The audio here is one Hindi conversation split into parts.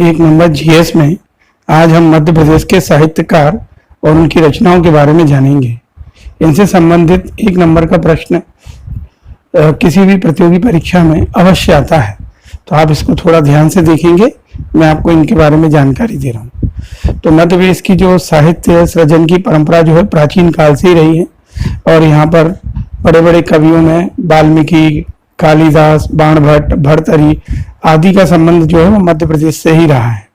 एक नंबर जीएस में आज हम मध्य प्रदेश के साहित्यकार और उनकी रचनाओं के बारे में जानेंगे। इनसे संबंधित एक नंबर का प्रश्न किसी भी प्रतियोगी परीक्षा में अवश्य आता है, तो आप इसको थोड़ा ध्यान से देखेंगे। मैं आपको इनके बारे में जानकारी दे रहा हूँ। तो मध्य प्रदेश की जो साहित्य सृजन की परंपरा जो है प्राचीन काल से ही रही है, और यहाँ पर बड़े बड़े कवियों में वाल्मीकि, कालिदास, बाणभट्ट, भर्तृहरि आदि का संबंध जो है वो मध्य प्रदेश से ही रहा है।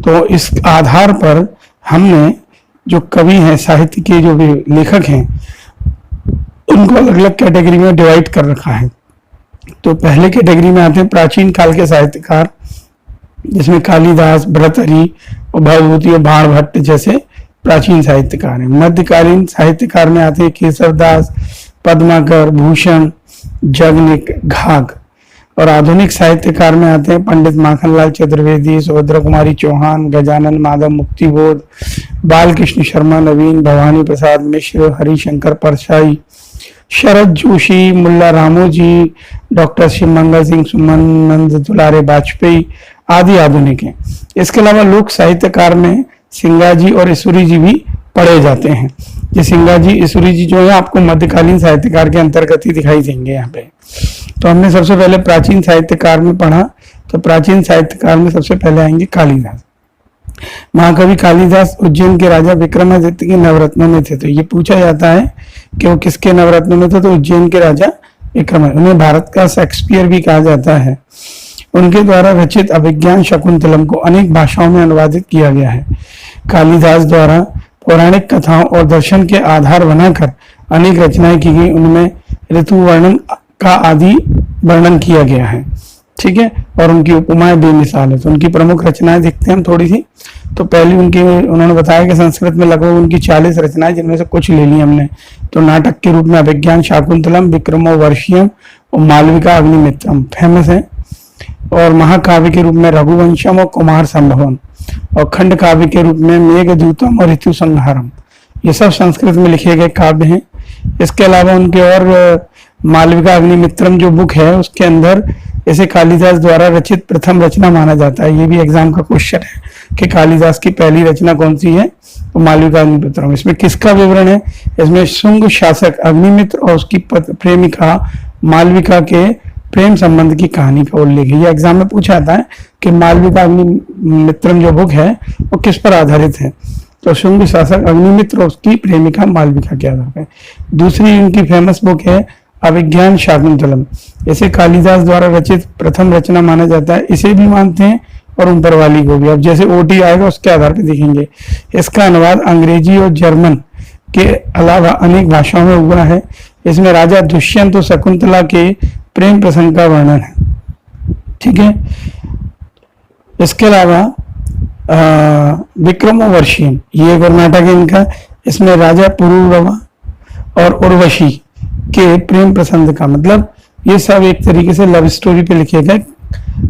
तो इस आधार पर हमने जो कवि हैं, साहित्य के जो भी लेखक हैं, उनको अलग अलग कैटेगरी में डिवाइड कर रखा है। तो पहले कैटेगरी में आते हैं प्राचीन काल के साहित्यकार, जिसमें कालिदास, भर्तृहरि और भवभूति और बाणभट्ट जैसे प्राचीन साहित्यकार हैं। मध्यकालीन साहित्यकार में आते हैं केशवदास, पद्माकर, भूषण, जगनिक, घाघ। और आधुनिक साहित्यकार में आते हैं पंडित माखनलाल चतुर्वेदी, सुभद्रा कुमारी चौहान, गजानन माधव मुक्तिबोध, बालकृष्ण शर्मा, नवीन, भवानी प्रसाद मिश्र, हरिशंकर परसाई, शरद जोशी, मुल्ला रामोजी, डॉक्टर शिव मंगल सिंह सुमन, नंद दुलारे वाजपेयी आदि आधुनिक हैं। इसके अलावा लोक साहित्यकार में सिंगाजी और ईश्वरी जी भी पढ़े जाते हैं। ये सिंगाजी, ईश्वरी जी जो है आपको मध्यकालीन साहित्यकार के अंतर्गत ही दिखाई देंगे यहाँ पे। तो हमने सबसे पहले प्राचीन साहित्यकार में पढ़ा, तो प्राचीन साहित्यकार में सबसे पहले आएंगे कालिदास। महाकवि कालिदास उज्जैन के राजा विक्रमादित्य के नवरत्नों में थे। तो ये पूछा जाता है कि वो किसके नवरत्नों में थे, तो उज्जैन के राजा विक्रमादित्य। उन्हें भारत का शेक्सपियर भी कहा जाता है। उनके द्वारा रचित अभिज्ञान शकुंतलम को अनेक भाषाओं में अनुवादित किया गया है। कालिदास द्वारा पौराणिक कथाओं और दर्शन के आधार बनाकर अनेक रचनाएं की गई। उनमें ऋतु वर्णन का आदि वर्णन किया गया है, ठीक है, और उनकी उपमाएं बेमिसाल है। तो उनकी प्रमुख रचनाएं देखते हैं हम थोड़ी सी। तो पहली उन्होंने बताया कि संस्कृत में लगभग उनकी 40 रचनाएं, जिनमें से कुछ ले ली हमने। तो नाटक के रूप में अभिज्ञान शाकुंतलम, विक्रमोर्वशीयम और मालविका अग्निमित्रम फेमस है। और महाकाव्य के रूप में रघुवंशम और कुमार संभवम, और खंड काव्य के रूप में मेघदूतम और ऋतु संहारम। ये सब संस्कृत में लिखे गए काव्य हैं। इसके अलावा उनके और मालविका अग्निमित्रम जो बुक है, उसके अंदर इसे कालिदास द्वारा रचित प्रथम रचना माना जाता है। ये भी एग्जाम का क्वेश्चन है कि कालिदास की पहली रचना कौन सी है, तो मालविका अग्निमित्रम। इसमें किसका विवरण है, इसमें शुंग शासक अग्निमित्र और उसकी प्रेमिका मालविका के प्रेम संबंध की कहानी का उल्लेख है। ये एग्जाम में पूछा जाता है कि मालविका अग्निमित्रम जो बुक है वो किस पर आधारित है, तो शुंग शासक अग्निमित्र और उसकी प्रेमिका मालविका के आधार पर। दूसरी उनकी फेमस बुक है अभिज्ञान शाकुंतलम। इसे कालिदास द्वारा रचित प्रथम रचना माना जाता है। इसे भी मानते हैं और ऊपर वाली को भी। अब जैसे ओटी आएगा उसके आधार पर देखेंगे। इसका अनुवाद अंग्रेजी और जर्मन के अलावा अनेक भाषाओं में हुआ है। इसमें राजा दुष्यंत और शकुंतला के प्रेम प्रसंग का वर्णन है, ठीक है। इसके अलावा विक्रमोर्वशीयम, ये कर्नाटक है इनका। इसमें राजा पुरूरवा और उर्वशी के प्रेम प्रसंग का, मतलब ये सब एक तरीके से लव स्टोरी पे लिखे गए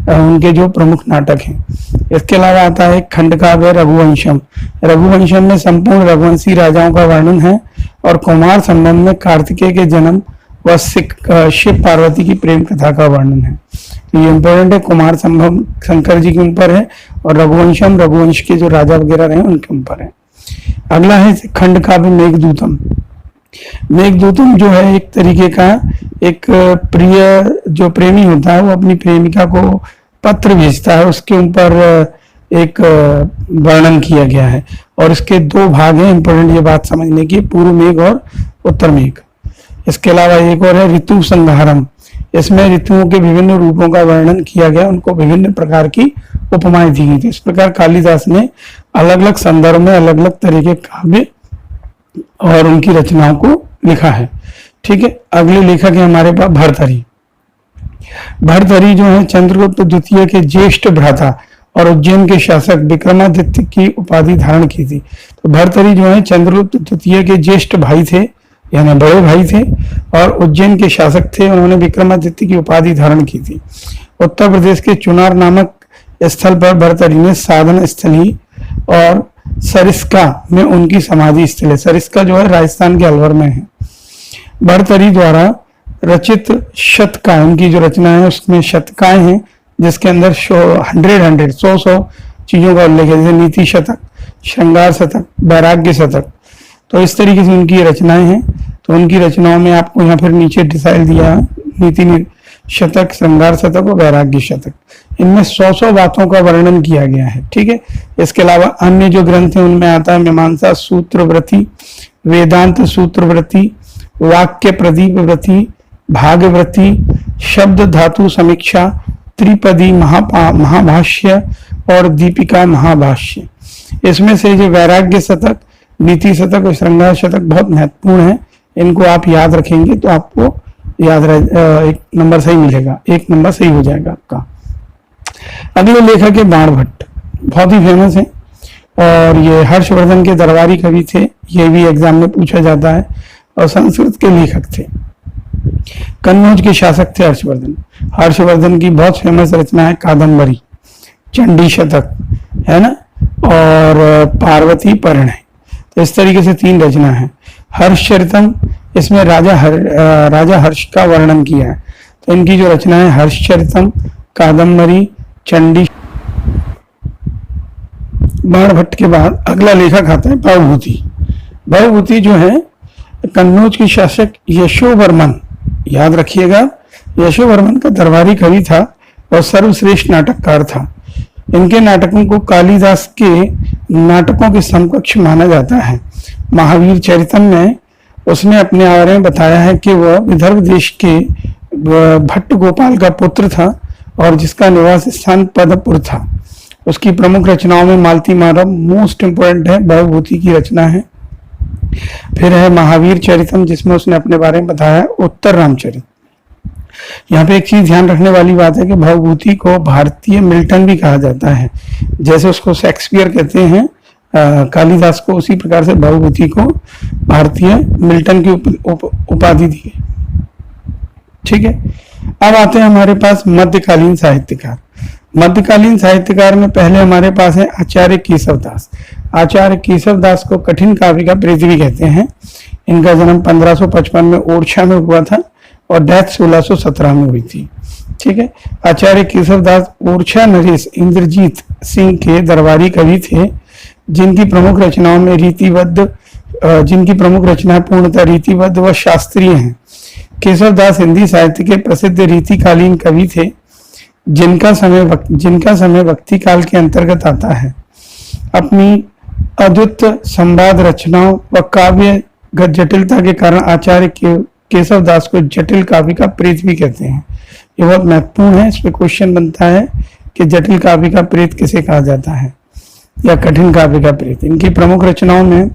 उनके जो प्रमुख नाटक हैं। इसके अलावा आता है खंड काव्य रघुवंशम। रघुवंशम में संपूर्ण रघुवंशी राजाओं का वर्णन है, और कुमार संबंध में कार्तिकेय के जन्म व शिव पार्वती की प्रेम कथा का वर्णन है। तो ये इंपॉर्टेंट है। कुमार संभव शंकर जी के ऊपर है, और रघुवंशम रघुवंश के जो राजा वगैरह रहे उनके ऊपर है। अगला है खंड काव्य मेघदूतम। मेघदूतम जो है एक तरीके का एक प्रिय जो प्रेमी होता है, वो अपनी प्रेमिका को पत्र भेजता है, उसके ऊपर एक वर्णन किया गया है। और इसके दो भाग हैं, इंपॉर्टेंट ये बात समझने की, पूर्व मेघ और उत्तर मेघ। इसके अलावा एक और है ऋतु संहारम। इसमें ऋतुओं के विभिन्न रूपों का वर्णन किया गया, उनको विभिन्न प्रकार की उपमाएं दी गई थी। इस प्रकार कालिदास ने अलग अलग संदर्भ में अलग अलग तरह के काव्य और उनकी रचनाओं को लिखा है, ठीक है। अगले लेखक है हमारे पास भर्तृहरि। भर्तृहरि जो है चंद्रगुप्त द्वितीय के ज्येष्ठ भ्राता और उज्जैन के शासक विक्रमादित्य की उपाधि धारण की थी। तो भर्तृहरि जो है चंद्रगुप्त द्वितीय के ज्येष्ठ भाई थे, यानी बड़े भाई थे, और उज्जैन के शासक थे। उन्होंने विक्रमादित्य की उपाधि धारण की थी। उत्तर प्रदेश के चुनार नामक स्थल पर भर्तृहरि ने साधन स्थली और सरिस्का में उनकी समाधि स्थल है। सरिस्का जो है राजस्थान के अलवर में है। भर्तृहरि द्वारा रचित शतकाएं, उनकी जो रचना है उसमें शतकाएं हैं जिसके अंदर 100 चीजों का उल्लेख है, जैसे नीति शतक, श्रृंगार शतक, वैराग्य शतक। तो इस तरीके से उनकी रचनाएं हैं। तो उनकी रचनाओं में आपको यहाँ फिर नीचे डिसाइड दिया है, नीति शतक, श्रृंगार शतक और वैराग्य शतक। इनमें 100 बातों का वर्णन किया गया है। ठीक है। इसके अलावा अन्य जो ग्रंथ हैं उनमें आता है मीमांसा सूत्रवृत्ति, वेदांत सूत्रवृत्ति, वाक्य प्रदीप वृत्ति, भागवृत्ति, शब्द धातु समीक्षा, त्रिपदी महाभाष्य और दीपिका महाभाष्य। इसमें से जो वैराग्य शतक, नीति शतक और श्रृंगार शतक बहुत महत्वपूर्ण है। इनको आप याद रखेंगे तो आपको एक नंबर सही मिलेगा, 1 नंबर सही हो जाएगा आपका। अगले लेखक है बाणभट्ट, बहुत ही फेमस है और ये हर्षवर्धन के दरबारी कवि थे। ये भी एग्जाम में पूछा जाता है और संस्कृत के लेखक थे। कन्नौज के शासक थे हर्षवर्धन। हर्षवर्धन की बहुत फेमस रचना है कादम्बरी, चंडी शतक, है ना, और पार्वती परिणय। तो इस तरीके से 3 रचना है। हर्षचरितम, इसमें राजा हर्ष का वर्णन किया है। तो इनकी जो रचना है हर्षचरितम, कादम्बरी, चंडी। बाणभट्ट के बाद अगला लेखक आता है भवभूति। भवभूति जो है कन्नौज के शासक यशोवर्मन, याद रखिएगा, यशोवर्मन का दरबारी कवि था और सर्वश्रेष्ठ नाटककार था। इनके नाटकों को कालिदास के नाटकों के समकक्ष माना जाता है। महावीर चरितम में उसने अपने बारे में बताया है कि वह विदर्भ देश के भट्ट गोपाल का पुत्र था और जिसका निवास स्थान पदपुर था। उसकी प्रमुख रचनाओं में मालती मारव मोस्ट इंपोर्टेंट है, भवभूति की रचना है। फिर है महावीर चरितम जिसमें उसने अपने बारे में बताया उत्तर रामचरित। यहाँ पे एक चीज ध्यान रखने वाली बात है कि भवभूति को भारतीय मिल्टन भी कहा जाता है। जैसे उसको शेक्सपियर कहते हैं कालिदास को, उसी प्रकार से भवभूति को भारतीय मिल्टन की उपाधि दी है। ठीक है। अब आते हैं हमारे पास मध्यकालीन साहित्यकार। मध्यकालीन साहित्यकार में पहले हमारे पास है आचार्य केशवदास। आचार्य केशवदास को कठिन काव्य का प्रेत भी कहते हैं। इनका जन्म 1555 में ओरछा में हुआ था और डेथ 1617 में हुई थी। ठीक है। आचार्य केशवदास ओरछा नरेश इंद्रजीत सिंह के दरबारी कवि थे, जिनकी प्रमुख रचनाओं में जिनकी प्रमुख रचनाएं पूर्णतः रीतिबद्ध व शास्त्रीय हैं। केशवदास हिंदी साहित्य के प्रसिद्ध रीतिकालीन कवि थे, जिनका समय वक्ती काल के अंतर्गत आता है। अपनी अद्भुत संवाद रचनाओं व काव्य जटिलता के कारण आचार्य केशवदास को जटिल काव्य का प्रेत भी कहते हैं। ये बहुत महत्वपूर्ण है। इस पे क्वेश्चन बनता है कि जटिल काव्य का प्रेत किसे कहा जाता है या कठिन काव्य का प्रेत। इनकी प्रमुख रचनाओं में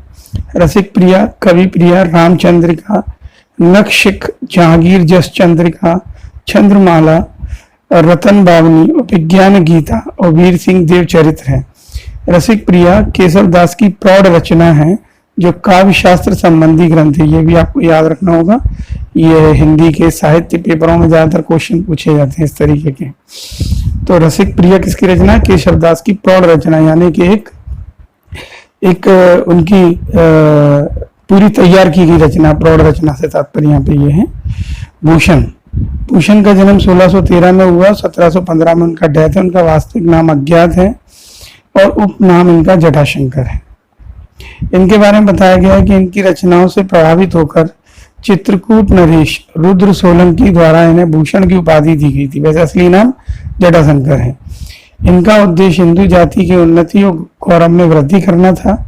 रसिक प्रिया, कवि प्रिया, रामचंद्रिका, नखशिख, जहांगीर जस चंद्रिका, चंद्रमाला, रतन बावनी, विज्ञान गीता और वीर सिंह देव चरित्र है। रसिक प्रिया केशवदास की प्रौढ़ रचना है जो काव्य शास्त्र संबंधी ग्रंथ है। ये भी आपको याद रखना होगा। ये हिंदी के साहित्य पेपरों में ज्यादातर क्वेश्चन पूछे जाते हैं इस तरीके के। तो रसिक प्रिया किसकी रचना? केशवदास की प्रौढ़ रचना, यानी कि एक उनकी पूरी तैयार की गई रचना। प्रौढ़ रचना से तात्पर्य यहाँ पे ये है। भूषण का जन्म 1613 में हुआ, 1715 में उनका डेथ है। उनका वास्तविक नाम अज्ञात है और उपनाम इनका जटाशंकर है। इनके बारे में बताया गया है कि इनकी रचनाओं से प्रभावित होकर चित्रकूट नरेश रुद्र सोलंकी द्वारा इन्हें भूषण की उपाधि दी गई थी। वैसे असली नाम जटाशंकर है। इनका उद्देश्य हिंदू जाति की उन्नति और गौरव में वृद्धि करना था,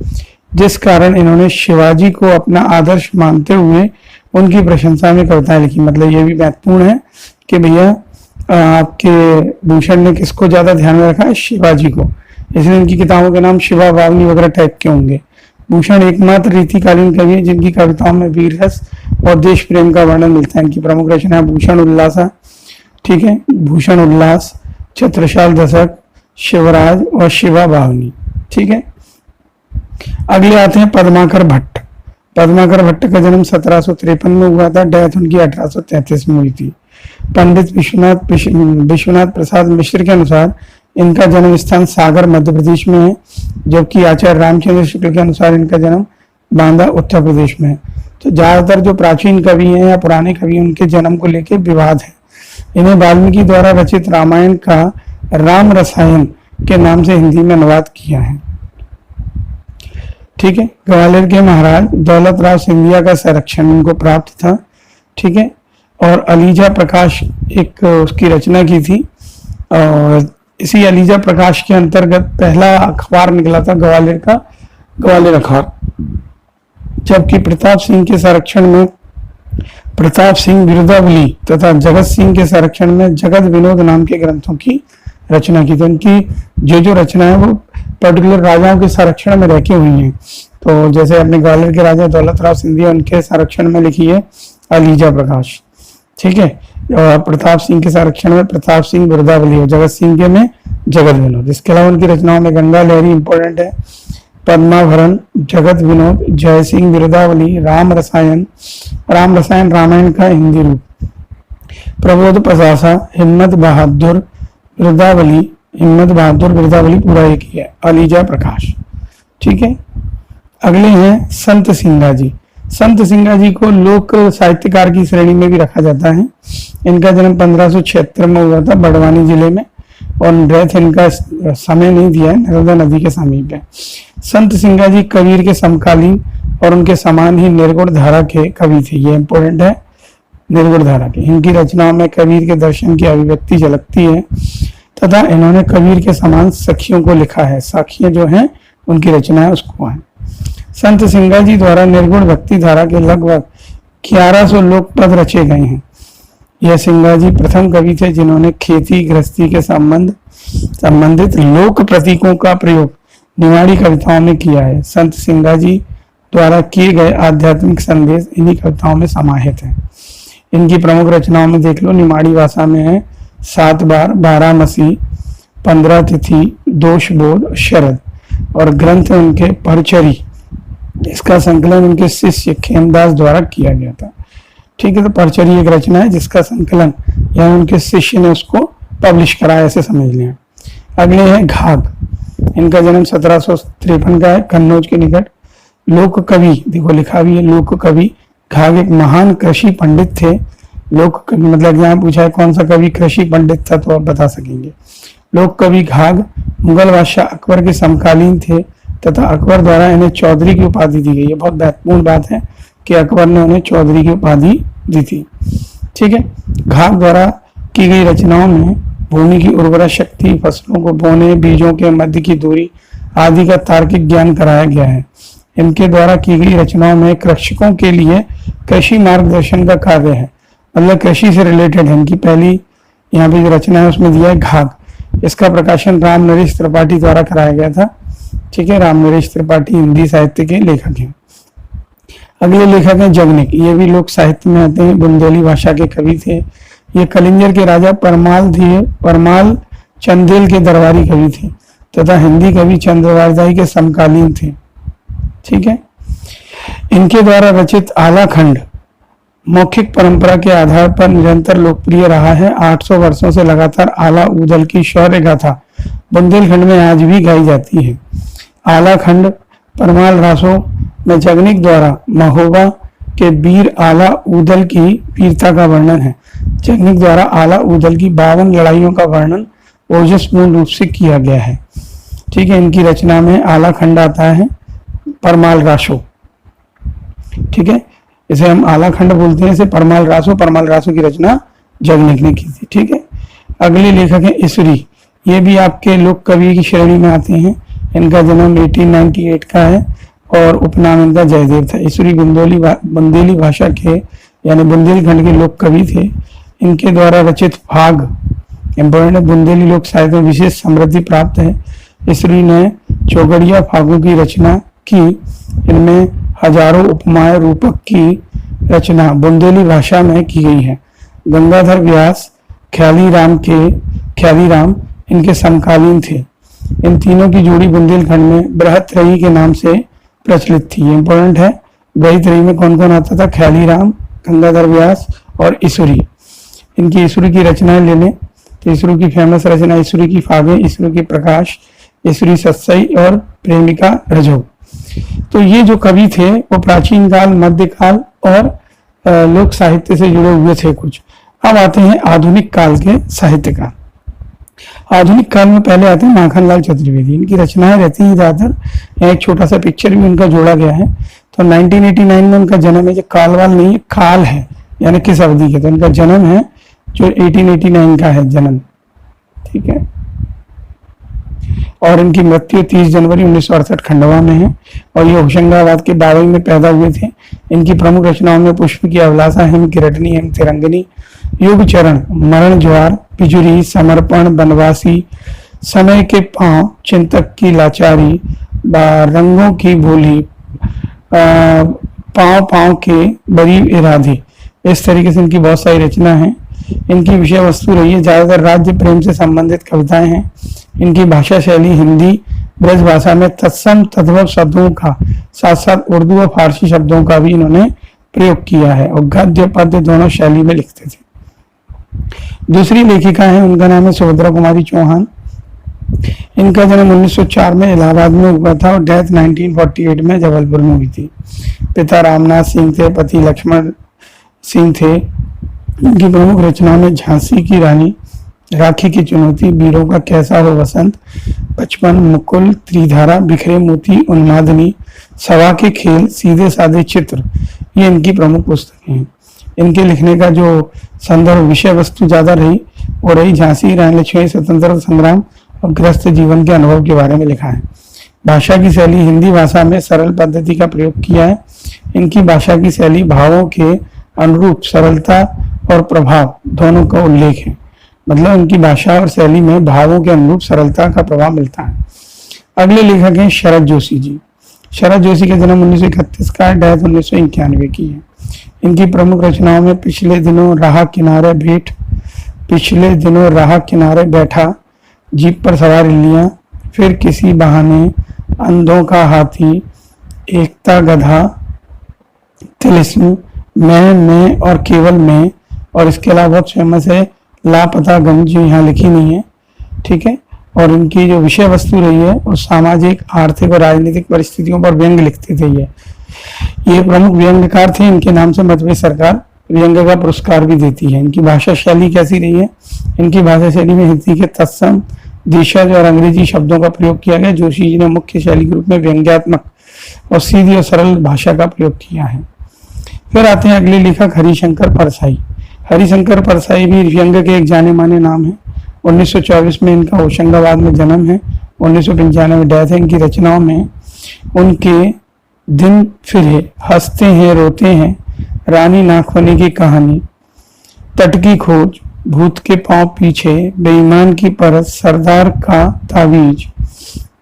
जिस कारण इन्होंने शिवाजी को अपना आदर्श मानते हुए उनकी प्रशंसा में कविताएं लिखी। मतलब ये भी महत्वपूर्ण है कि भैया आपके भूषण ने किसको ज्यादा ध्यान में रखा है? शिवाजी को। इसलिए इनकी किताबों के नाम शिवा बावनी वगैरह टाइप के होंगे। भूषण एकमात्र रीतिकालीन कवि है जिनकी कविताओं में वीर रस और देश प्रेम का वर्णन मिलता है। इनकी प्रमुख रचना है भूषण उल्लासा, ठीक है, भूषण उल्लास, छत्रसाल दशक, शिवराज और शिवा बावनी, ठीक है। अगले आते हैं पद्माकर भट्ट। पद्माकर भट्ट का जन्म 1753 में हुआ था। डेथ उनकी 1833 में हुई थी। पंडित विश्वनाथ प्रसाद मिश्र के अनुसार इनका जन्म स्थान सागर मध्य प्रदेश में है, जबकि आचार्य रामचंद्र शुक्ल के अनुसार इनका जन्म बांदा उत्तर प्रदेश में है। तो ज्यादातर जो प्राचीन कवि हैं या पुराने कवि हैं उनके जन्म को लेकर विवाद है। इन्हें वाल्मीकि द्वारा रचित रामायण का राम रसायन के नाम से हिंदी में अनुवाद किया है। ठीक है, ग्वालियर के महाराज दौलत राव सिंधिया का संरक्षण उनको प्राप्त था। ठीक है, और अलीजा प्रकाश एक उसकी रचना की थी, और इसी अलीजा प्रकाश के अंतर्गत पहला अखबार निकला था ग्वालियर का, ग्वालियर अखबार। जबकि प्रताप सिंह के संरक्षण में प्रताप सिंह बिरुदावली तथा जगत सिंह के संरक्षण में जगत विनोद नाम के ग्रंथों की रचना की थी। उनकी जो रचना है वो पर्टिकुलर राजाओं के संरक्षण में रखी हुई हैं। तो जैसे अपने ग्वालियर के राजा दौलत राव सिंधिया, उनके संरक्षण में लिखी है अलीजा प्रकाश। ठीक है, और प्रताप सिंह के संरक्षण में प्रताप सिंह बिरुदावली और जगत सिंह के में जगत विनोद। इसके अलावा उनकी रचनाओं में गंगा लहरी इंपॉर्टेंट है, पद्माभरण, जगत विनोद, जय सिंह बिरुदावली, राम रसायन रामायण का हिंदी रूप, प्रबोध पसासा, हिम्मत बहादुर बिरुदावली पूरा एक ही है, अलीजा प्रकाश। ठीक है, अगले हैं संत सिंगा जी। संत सिंगा जी को लोक साहित्यकार की श्रेणी में भी रखा जाता है। इनका जन्म 1576 में हुआ था बड़वानी जिले में, और डेथ इनका समय नहीं दिया है, नर्मदा नदी के समीप है। संत सिंगा जी कबीर के समकालीन और उनके समान ही निर्गुण धारा के कवि थे। ये इंपॉर्टेंट है, निर्गुण धारा के। इनकी रचनाओं में कबीर के दर्शन की अभिव्यक्ति झलकती है, तथा इन्होंने कबीर के समान सखियों को लिखा है। साखियां जो हैं उनकी रचना है उसको है। संत सिंगा जी द्वारा निर्गुण भक्ति धारा के लगभग 1100 लोक पद रचे गए हैं। यह सिंगा जी प्रथम कवि थे जिन्होंने खेती गृहस्थी के संबंधित लोक प्रतीकों का प्रयोग निमाड़ी कविताओं में किया है। संत सिंगा जी द्वारा किए गए आध्यात्मिक संदेश इन्हीं कविताओं में समाहित है। इनकी प्रमुख रचनाओं में देख लो, निमाड़ी भाषा में है 7 बार, 12 मसी, 15 तिथि, दोष बोध, शरद, और ग्रंथ उनके परचरी। इसका संकलन उनके शिष्य खेमदास द्वारा किया गया था। ठीक है, तो परचरी एक रचना है जिसका संकलन या उनके शिष्य ने उसको पब्लिश कराया, ऐसे समझ लें। अगले हैं घाघ। इनका जन्म 1753 का है, कन्नौज के निकट। लोक कवि, देखो लिखा भी है लोक कवि। घाघ एक महान कृषि पंडित थे। लोक कवि मतलब यहाँ पूछा है कौन सा कवि कृषि पंडित था, तो आप बता सकेंगे। लोक कवि घाघ मुगल बादशाह अकबर के समकालीन थे, तथा अकबर द्वारा इन्हें चौधरी की उपाधि दी गई है। बहुत महत्वपूर्ण बात है कि अकबर ने उन्हें चौधरी की उपाधि दी थी। ठीक है, घाघ द्वारा की गई रचनाओं में भूमि की उर्वरा शक्ति, फसलों को बोने, बीजों के मध्य की दूरी आदि का तार्किक ज्ञान कराया गया है। इनके द्वारा की गई रचनाओं में कृषकों के लिए कृषि मार्गदर्शन का कार्य है, मतलब कृषि से रिलेटेड है। इनकी पहली यहाँ पे जो रचना है उसमें दिया है घाघ। इसका प्रकाशन राम नरेश त्रिपाठी द्वारा कराया गया था। ठीक है, राम नरेश त्रिपाठी हिंदी साहित्य के लेखक हैं। अगले लेखक हैं जगनिक। ये भी लोक साहित्य में आते हैं, बुंदेली भाषा के कवि थे। ये कलिंजर के राजा परमाल चंदेल के दरबारी कवि थे, तथा हिंदी कवि चंद्रवारदाई के समकालीन थे। ठीक है, इनके द्वारा रचित आला खंड मौखिक परंपरा के आधार पर निरंतर लोकप्रिय रहा है। 800 वर्षों से लगातार आला ऊदल की शौर्य गाथा बुंदेलखंड में आज भी गाई जाती है। आला खंड परमाल रासों में जगनिक द्वारा महोबा के वीर आला ऊदल की वीरता का वर्णन है। जगनिक द्वारा आला ऊदल की 52 लड़ाइयों का वर्णन ओजस्पूर्ण रूप से किया गया है। ठीक है, इनकी रचना में आला खंड आता है परमाल रासो। ठीक है, इसे हम आला खंड बोलते हैं, इसे परमाल रासो की रचना जगनिक ने की थी। ठीक है, अगले लेखक है ईसुरी। ये भी आपके लोक कवि की श्रेणी में आते हैं। इनका जन्म 1898 का है और उपनाम इनका जयदेव था। ईसुरी बुंदेली भाषा के यानी बुंदेलखंड के लोक कवि थे। इनके द्वारा रचित फाग इंपॉर्टेंट है, बुंदेली लोक साहित्य में विशेष समृद्धि प्राप्त है। ईसुरी ने चौगड़िया फागों की रचना की। इनमें हजारों उपमाएं रूपक की रचना बुंदेली भाषा में की गई है। गंगाधर व्यास ख्यालीराम इनके समकालीन थे। इन तीनों की जोड़ी बुंदेलखंड में बृहत्रयी के नाम से प्रचलित थी। ये इंपॉर्टेंट है। बृहत्रयी में कौन कौन आता था? ख्यालीराम, गंगाधर व्यास और ईसुरी। इनकी ईसुरी की रचनाएं लेने तो ईसुरी की फेमस रचना ईसुरी की फागे, ईसुरी की प्रकाश, ईसुरी सत्सई और प्रेमिका रजो। तो ये जो कवि थे वो प्राचीन काल, मध्यकाल और लोक साहित्य से जुड़े हुए थे कुछ। अब आते हैं आधुनिक काल के साहित्यकार। आधुनिक काल में पहले आते हैं माखनलाल चतुर्वेदी। इनकी रचनाएं रहती हैं ज्यादातर, यहाँ एक छोटा सा पिक्चर भी उनका जोड़ा गया है। तो 1989 में उनका जन्म है, जो कालवाल नहीं काल है, यानी किस अवधि के, तो उनका जन्म है जो 1889 का है जन्म, ठीक है। और इनकी मृत्यु 30 जनवरी 1968 खंडवा में है, और ये होशंगाबाद के बावई में पैदा हुए थे। इनकी प्रमुख रचनाओं में पुष्प की अभिलाषा, हिम किरटनी, हिम तिरंगनी, युग चरण, मरण ज्वार, पिजुरी, समर्पण, बनवासी, समय के पांव, चिंतक की लाचारी, रंगों की भोली, पांव पांव के बड़ी इरादे, इस तरीके से इनकी बहुत सारी रचना है। इनकी विषय वस्तु रही है ज्यादातर राज्य प्रेम से संबंधित कविताएं हैं। इनकी भाषा शैली हिंदी ब्रज भाषा में तत्सम तद्भव शब्दों का साथ साथ उर्दू और फारसी शब्दों का भी इन्होंने प्रयोग किया है, और गद्य पद्य दोनों शैली में लिखते थे। दूसरी लेखिका है, उनका नाम है सुभद्रा कुमारी चौहान। इनका जन्म 1904 में इलाहाबाद में हुआ था, और डेथ 1948 में जबलपुर में हुई थी। पिता रामनाथ सिंह थे, पति लक्ष्मण सिंह थे। इनकी प्रमुख रचनाओं में झांसी की रानी, राखी की चुनौती, वीरों का कैसा हो वसंत, बचपन, मुकुल, त्रिधारा, बिखरे मोती, उन्मादनी, सवा के खेल, सीधे साधे चित्र, ये इनकी प्रमुख पुस्तकें हैं। इनके लिखने का जो संदर्भ विषय वस्तु ज्यादा रही वो रही झांसी रानी लक्ष्मी, स्वतंत्रता संग्राम और गृहस्थ जीवन के अनुभव के बारे में लिखा है। भाषा की शैली हिंदी भाषा में सरल पद्धति का प्रयोग किया है। इनकी भाषा की शैली भावों के अनुरूप सरलता और प्रभाव दोनों का उल्लेख है, मतलब उनकी भाषा और शैली में भावों के अनुरूप सरलता का प्रभाव मिलता है। अगले लेखक हैं शरद जोशी जी। शरद जोशी का जन्म 1931 का, डेथ 1991 की है। इनकी प्रमुख रचनाओं में पिछले दिनों राह किनारे भेंट, पिछले दिनों राह किनारे बैठा, जीप पर सवार लिया, फिर किसी बहाने, अंधों का हाथी, एकता गधा, तिलिस्म, मैं और केवल मैं, और इसके अलावा बहुत फेमस है लापता गंज, जो यहाँ लिखी नहीं है, ठीक है। और इनकी जो विषय वस्तु रही है वो सामाजिक, आर्थिक और राजनीतिक परिस्थितियों पर व्यंग लिखते थे। ये प्रमुख व्यंग्यकार थे। इनके नाम से मध्य प्रदेश सरकार व्यंग्य का पुरस्कार भी देती है। इनकी भाषा शैली कैसी रही है? इनकी भाषा शैली में हिंदी के तत्सम, दिशज और अंग्रेजी शब्दों का प्रयोग किया गया। जोशी जी ने मुख्य शैली के रूप में व्यंग्यात्मक और सीधी और सरल भाषा का प्रयोग किया है। फिर आते हैं अगले लेखक हरिशंकर परसाई। हरिशंकर परसाई भी व्यंग्य के एक जाने माने नाम है। 1924 में इनका होशंगाबाद में जन्म है, 1995 में डेथ है। इनकी रचनाओं में उनके दिन फिरे, हंसते हैं रोते हैं, रानी नाखोनी की कहानी, तट की खोज, भूत के पांव पीछे, बेईमान की परत, सरदार का तावीज,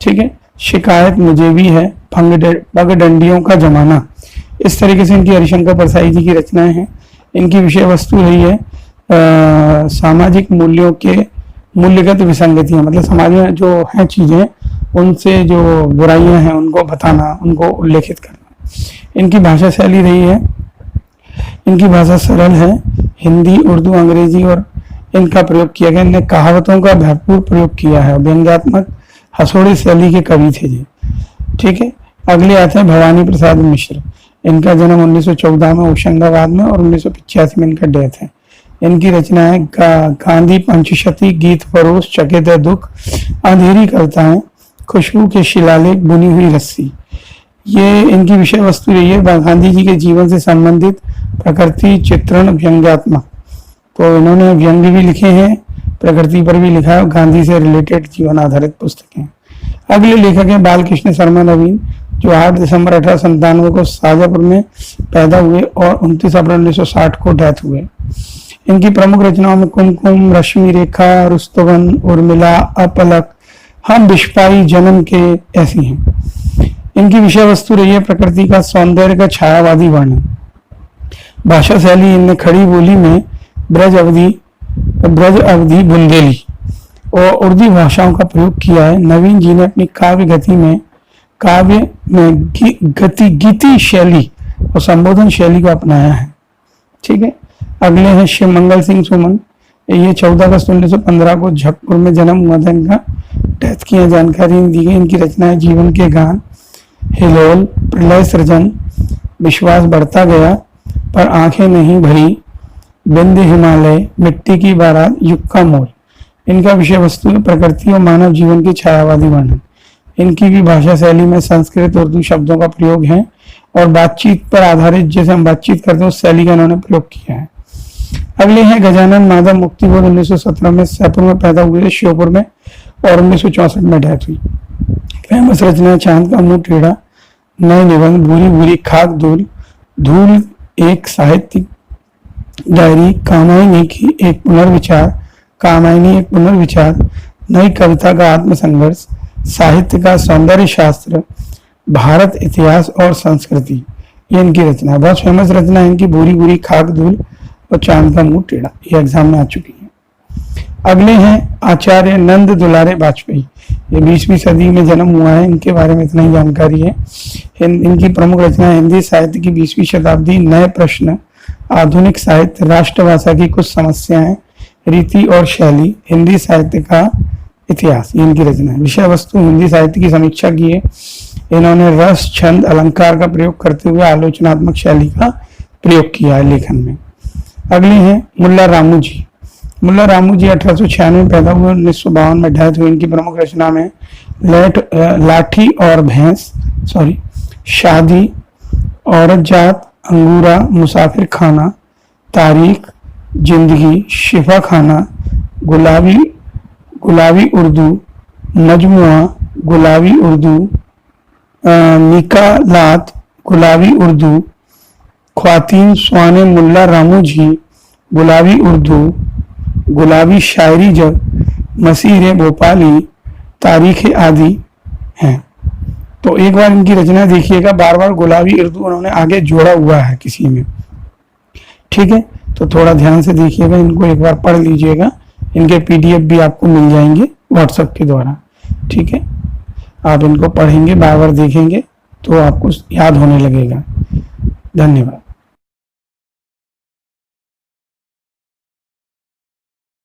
ठीक है, शिकायत मुझे भी है, पगडंडियों का जमाना, इस तरीके से इनकी हरिशंकर परसाई जी की रचनाएं हैं। इनकी विषय वस्तु रही है सामाजिक मूल्यों के मूल्यगत विसंगतियां, मतलब समाज में जो है चीजें उनसे जो बुराइयां हैं उनको बताना, उनको उल्लेखित करना। इनकी भाषा शैली रही है, इनकी भाषा सरल है, हिंदी, उर्दू, अंग्रेजी और इनका प्रयोग किया गया। इनने कहावतों का भरपूर प्रयोग किया है। व्यंग्यात्मक हथौड़ी शैली के कवि थे जी, ठीक है। अगले आते हैं भवानी प्रसाद मिश्र। इनका जन्म 1914 में होशंगाबाद में और 1985 में इनका डेथ है। इनकी रचनाएं गांधी पंचशती, गीत फरोश, चकित दुख, अंधेरी कविताएं, खुशबू के शिलालेख, बुनी हुई रस्सी, ये इनकी विषय वस्तु रही है। गांधी जी के जीवन से संबंधित प्रकृति चित्रण व्यंग्यात्मक, तो इन्होंने व्यंग्य भी लिखे हैं, प्रकृति पर भी लिखा है, गांधी से रिलेटेड जीवन आधारित पुस्तकें। अगले लेखक हैं बालकृष्ण शर्मा नवीन, जो 8 दिसंबर 1897 को शाजापुर में पैदा हुए और 29 अप्रैल 1960 को डेथ हुए। इनकी प्रमुख रचनाओं में कुमकुम, रश्मि रेखा, रुस्तवन, उर्मिला, अपलक, हम विश्वाई, जन्म के ऐसी हैं। इनकी विषय वस्तु रही है प्रकृति का सौंदर्य का छायावादी वर्णन। भाषा शैली इनने खड़ी बोली में ब्रज अवधि बुंदेली और उर्दू भाषाओं का प्रयोग किया है। नवीन जी ने अपनी काव्य में गीति शैली और संबोधन शैली को अपनाया है, ठीक है। अगले हैं शिव मंगल सिंह सुमन। ये 14 अगस्त 1915 को जगतपुर में जन्म हुआ था। इनका डेथ की जानकारी दी गई। इनकी रचनाएं जीवन के गान, हिलोल, प्रलय सृजन, विश्वास बढ़ता गया पर आंखें नहीं भरी, विंध्य हिमालय, मिट्टी की बारात, युग का मोल। इनका विषय वस्तु है प्रकृति और मानव जीवन की छायावादी वर्णन। इनकी भी भाषा शैली में संस्कृत उर्दू शब्दों का प्रयोग है और बातचीत पर आधारित, जैसे हम बातचीत करते हैं उस शैली का इन्होंने प्रयोग किया है। अगले हैं गजानन माधव मुक्तिबोध। 1917 में सैपुर में पैदा हुए थे, श्योपुर में, और 1964 में डेथ हुई। फेमस रचना चांद का मुंह टेढ़ा, नए निबंध, भूरी भूरी खाक धूल, धूल एक साहित्यिक डायरी, कामायनी की एक पुनर्विचार, कामायनी एक पुनर्विचार, नई कविता का आत्मसंघर्ष, साहित्य का सौंदर्य शास्त्र, भारत इतिहास और संस्कृति, ये इनकी रचना है। बहुत फेमस रचना है इनकी भूरी भूरी खाक धूल और चांद का मुंह टेढ़ा, ये एग्जाम में आ चुकी है। अगले हैं आचार्य नंद दुलारे वाजपेयी। ये 20वीं सदी में जन्म हुआ है, इनके बारे में इतना ही जानकारी है। इनकी प्रमुख रचना हिंदी साहित्य की 20वीं शताब्दी, नए प्रश्न, आधुनिक साहित्य, राष्ट्रभाषा की कुछ समस्याएं, रीति और शैली, हिंदी साहित्य का इतिहास, ये इनकी रचना है। विषय वस्तु हिंदी साहित्य की समीक्षा की है। इन्होंने रस, छंद, अलंकार का प्रयोग करते हुए आलोचनात्मक शैली का प्रयोग किया है लेखन में। अगले हैं मुल्ला रामू जी। मुल्ला रामू जी 1896 में पैदा हुए, 1952 में डेथ हुई। इनकी प्रमुख रचना में लाठी और भैंस, शादी, औरत जात, अंगूरा, मुसाफिर खाना, तारीख, जिंदगी, शिफा खाना, गुलाबी उर्दू, मजमुआ, गुलाबी उर्दू, निकालात, गुलाबी उर्दू, ख्वातीन स्वाने मुल्ला रामू जी, गुलाबी उर्दू, गुलाबी शायरी जग, मसीर भोपाली, तारीख आदि हैं। तो एक बार इनकी रचना देखिएगा, बार बार गुलाबी उर्दू उन्होंने आगे जोड़ा हुआ है किसी में, ठीक है। तो थोड़ा ध्यान से देखिएगा, इनको एक बार पढ़ लीजिएगा। इनके PDF भी आपको मिल जाएंगे व्हाट्सएप के द्वारा, ठीक है। आप इनको पढ़ेंगे, बार बार देखेंगे तो आपको याद होने लगेगा। धन्यवाद।